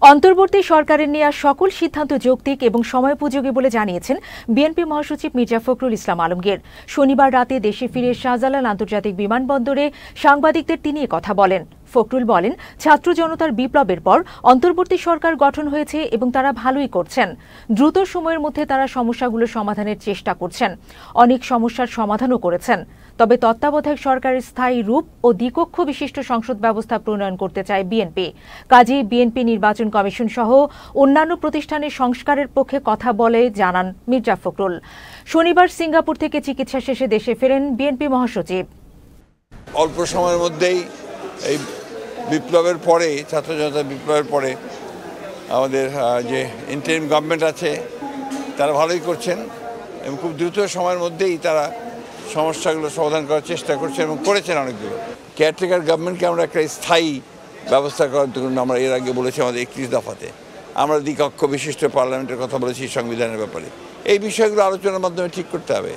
অন্তর্বর্তী সরকারের নেওয়া সকল সিদ্ধান্ত যৌক্তিক এবং সময়োপযোগী বলে জানিয়েছেন বিএনপি মহাসচিব মির্জা ফখরুল ইসলাম আলমগীর। শনিবার রাতে দেশে ফিরে শাহজালাল আন্তর্জাতিক বিমানবন্দরে সাংবাদিকদের তিনি কথা বলেন। ফখরুল বলেন, ছাত্র জনতার বিপ্লবের পর অন্তর্বর্তী সরকার গঠন হয়েছে এবং তারা ভালোই করছেন। দ্রুত সময়ের মধ্যে তারা সমস্যাগুলো সমাধানের চেষ্টা করছেন, অনেক সমস্যার সমাধানও করেছেন। তবে তত্ত্বাবধায়ক সরকারের স্থায়ী রূপ ও দ্বিকক্ষ বিশিষ্ট সংসদ ব্যবস্থা প্রণয়ন করতে চায় বিএনপি। কাজেই বিএনপি নির্বাচন কমিশন সহ অন্যান্য প্রতিষ্ঠানের সংস্কারের পক্ষে কথা বলে জানান মির্জা ফখরুল। শনিবার সিঙ্গাপুর থেকে চিকিৎসা শেষে দেশে ফেরেন বিএনপি মহাসচিব। অল্প সময়ের মধ্যেই এই বিপ্লবের পরে, ছাত্র জনতা বিপ্লবের পরে আমাদের যে ইন্টারিম গভর্নমেন্ট আছে তারা ভালোই করছেন এবং খুব দ্রুত সময়ের মধ্যেই তারা সমস্যাগুলো সমাধান করার চেষ্টা করছেন এবং করেছেন অনেকগুলো। কেয়ারটেকার গভর্নমেন্টকে আমরা একটা স্থায়ী ব্যবস্থা করার জন্য আমরা এর আগে বলেছি আমাদের 31 দফাতে। আমরা দ্বিকক্ষ বিশিষ্ট পার্লামেন্টের কথা বলেছি সংবিধানের ব্যাপারে। এই বিষয়গুলো আলোচনার মাধ্যমে ঠিক করতে হবে।